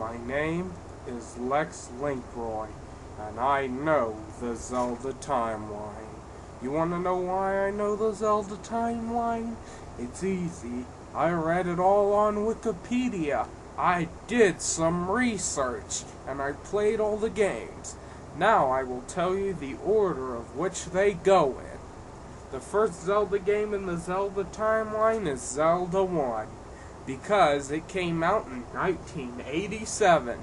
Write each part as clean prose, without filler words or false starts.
My name is Lexlinkroys, and I know the Zelda timeline. You want to know why I know the Zelda timeline? It's easy. I read it all on Wikipedia. I did some research, and I played all the games. Now I will tell you the order of which they go in. The first Zelda game in the Zelda timeline is Zelda 1, because it came out in 1987.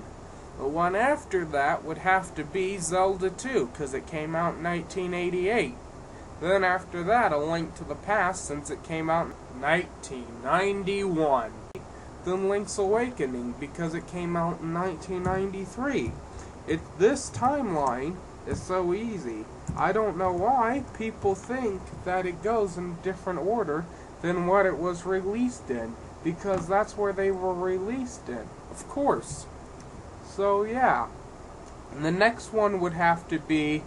The one after that would have to be Zelda 2, because it came out in 1988. Then after that, A Link to the Past, since it came out in 1991. Then Link's Awakening, because it came out in 1993. This timeline is so easy. I don't know why people think that it goes in a different order than what it was released in, because that's where they were released in, of course. So yeah, and the next one would have to be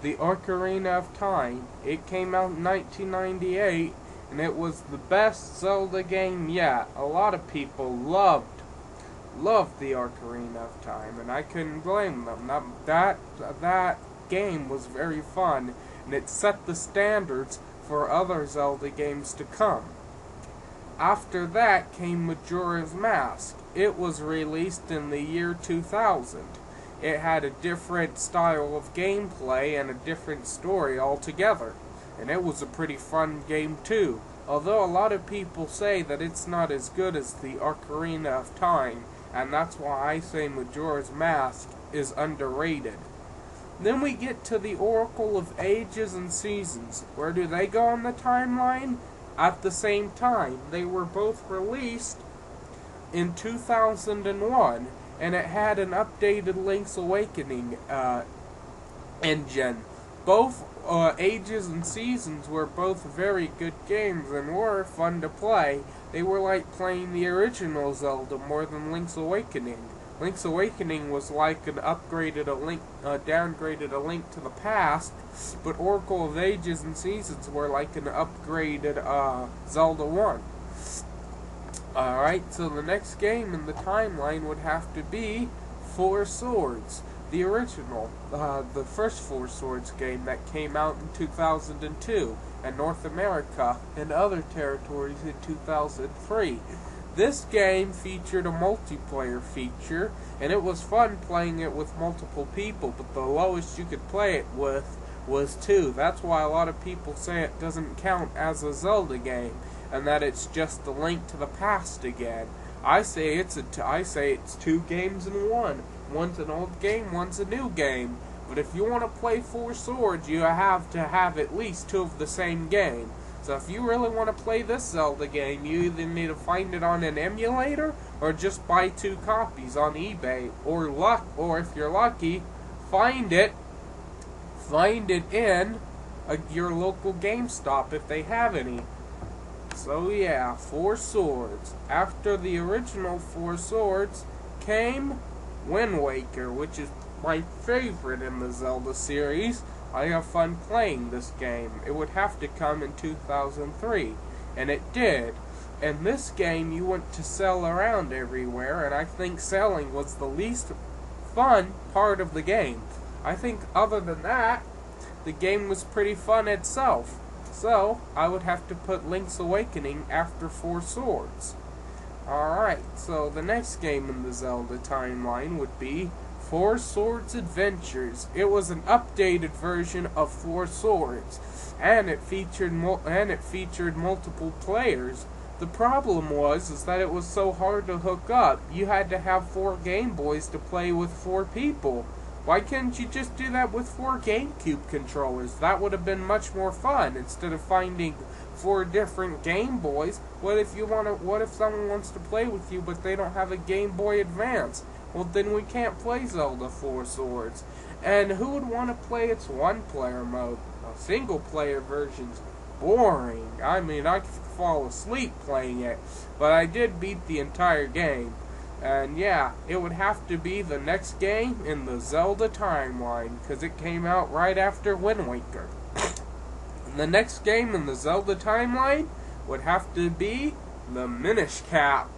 the Ocarina of Time. It came out in 1998, and it was the best Zelda game yet. A lot of people loved the Ocarina of Time, and I couldn't blame them. That game was very fun, and it set the standards for other Zelda games to come. After that came Majora's Mask. It was released in the year 2000. It had a different style of gameplay and a different story altogether, and it was a pretty fun game too, although a lot of people say that it's not as good as the Ocarina of Time, and that's why I say Majora's Mask is underrated. Then we get to the Oracle of Ages and Seasons. Where do they go on the timeline? At the same time. They were both released in 2001, and it had an updated Link's Awakening engine. Both Ages and Seasons were both very good games and were fun to play. They were like playing the original Zelda more than Link's Awakening. Link's Awakening was like an downgraded A Link to the Past, but Oracle of Ages and Seasons were like an upgraded Zelda 1. Alright, so the next game in the timeline would have to be Four Swords, the original, the first Four Swords game that came out in 2002, in North America and other territories in 2003. This game featured a multiplayer feature, and it was fun playing it with multiple people, but the lowest you could play it with was 2. That's why a lot of people say it doesn't count as a Zelda game, and that it's just a Link to the Past again. I say it's 2 games in one. One's an old game, one's a new game. But if you want to play Four Swords, you have to have at least 2 of the same game. So if you really want to play this Zelda game, you either need to find it on an emulator or just buy 2 copies on eBay, or if you're lucky, find it in your local GameStop if they have any. So yeah, Four Swords. After the original Four Swords came Wind Waker, which is my favorite in the Zelda series. I have fun playing this game. It would have to come in 2003, and it did. In this game, you went to sail around everywhere, and I think sailing was the least fun part of the game. I think other than that, the game was pretty fun itself. So, I would have to put Link's Awakening after Four Swords. Alright, so the next game in the Zelda timeline would be Four Swords Adventures. It was an updated version of Four Swords, and it featured multiple players. The problem was that it was so hard to hook up. You had to have 4 Game Boys to play with 4 people. Why couldn't you just do that with 4 GameCube controllers? That would have been much more fun instead of finding 4 different Game Boys. What if someone wants to play with you but they don't have a Game Boy Advance? Well, then we can't play Zelda Four Swords. And who would want to play its one-player mode? A single-player version's boring. I mean, I could fall asleep playing it, but I did beat the entire game. And yeah, it would have to be the next game in the Zelda timeline, because it came out right after Wind Waker. And the next game in the Zelda timeline would have to be the Minish Cap.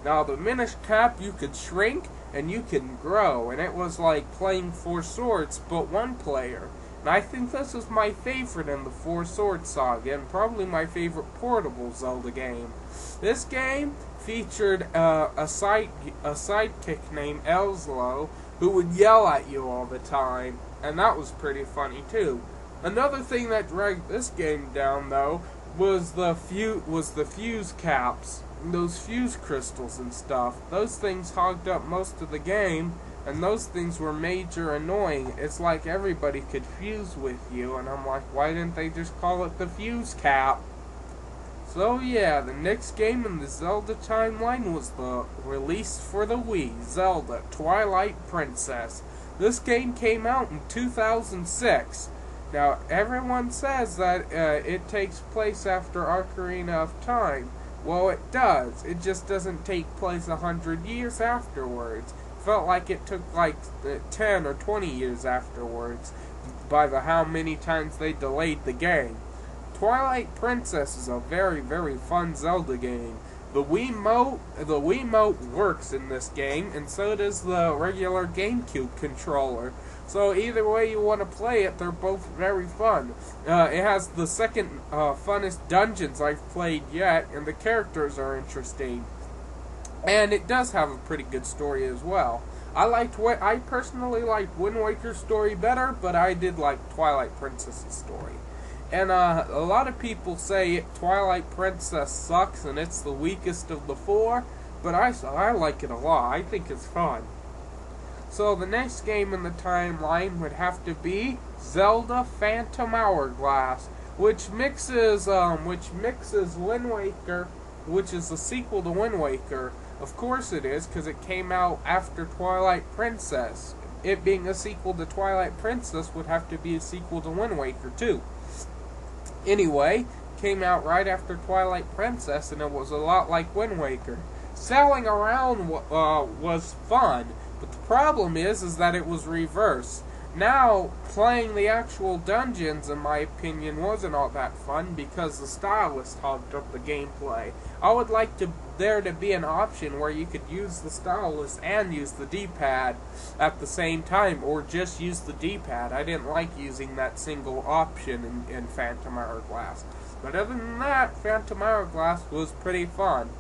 Now, the Minish Cap, you could shrink and you can grow, and it was like playing Four Swords, but one player. And I think this is my favorite in the Four Swords saga, and probably my favorite portable Zelda game. This game featured a sidekick named Elslo, who would yell at you all the time, and that was pretty funny too. Another thing that dragged this game down, though, was the fuse caps, those fuse crystals and stuff. Those things hogged up most of the game, and those things were major annoying. It's like everybody could fuse with you, and I'm like, why didn't they just call it the fuse cap? So yeah, the next game in the Zelda timeline was the release for the Wii, Zelda Twilight Princess. This game came out in 2006. Now, everyone says that it takes place after Ocarina of Time. Well, it does. It just doesn't take place 100 years afterwards. Felt like it took like 10 or 20 years afterwards by how many times they delayed the game. Twilight Princess is a very, very fun Zelda game. The Wiimote works in this game, and so does the regular GameCube controller. So either way you want to play it, they're both very fun. It has the second funnest dungeons I've played yet, and the characters are interesting. And it does have a pretty good story as well. I personally liked Wind Waker's story better, but I did like Twilight Princess's story. And a lot of people say Twilight Princess sucks and it's the weakest of the four, but I like it a lot. I think it's fun. So the next game in the timeline would have to be Zelda Phantom Hourglass, which mixes Wind Waker, which is the sequel to Wind Waker. Of course it is, because it came out after Twilight Princess. It being a sequel to Twilight Princess would have to be a sequel to Wind Waker too. Anyway, came out right after Twilight Princess, and it was a lot like Wind Waker. Sailing around was fun, but the problem is that it was reversed. Now, playing the actual dungeons, in my opinion, wasn't all that fun because the stylus hogged up the gameplay. I would like there to be an option where you could use the stylus and use the D-pad at the same time, or just use the D-pad. I didn't like using that single option in Phantom Hourglass. But other than that, Phantom Hourglass was pretty fun.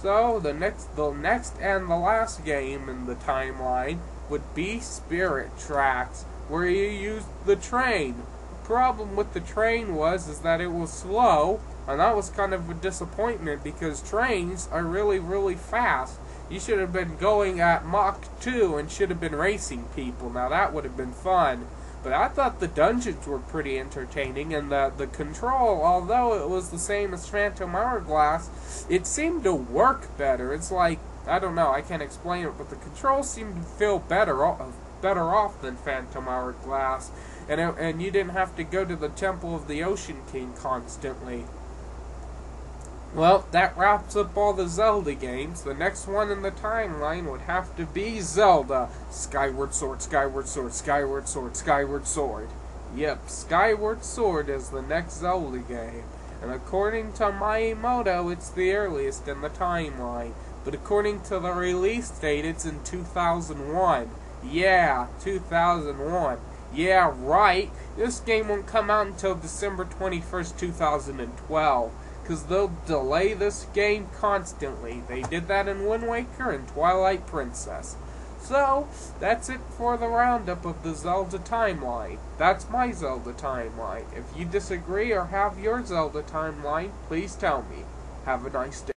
So, the next and the last game in the timeline would be Spirit Tracks, where you used the train. The problem with the train is that it was slow, and that was kind of a disappointment because trains are really, really fast. You should have been going at Mach 2 and should have been racing people. Now that would have been fun. But I thought the dungeons were pretty entertaining, and the control, although it was the same as Phantom Hourglass, it seemed to work better. It's like, I don't know, I can't explain it, but the controls seemed to feel better off than Phantom Hourglass, and you didn't have to go to the Temple of the Ocean King constantly. Well, that wraps up all the Zelda games. The next one in the timeline would have to be Zelda Skyward Sword, Skyward Sword, Skyward Sword, Skyward Sword. Yep, Skyward Sword is the next Zelda game. And according to Miyamoto, it's the earliest in the timeline. But according to the release date, it's in 2001. Yeah, 2001. Yeah, right. This game won't come out until December 21st, 2012. Because they'll delay this game constantly. They did that in Wind Waker and Twilight Princess. So, that's it for the roundup of the Zelda timeline. That's my Zelda timeline. If you disagree or have your Zelda timeline, please tell me. Have a nice day.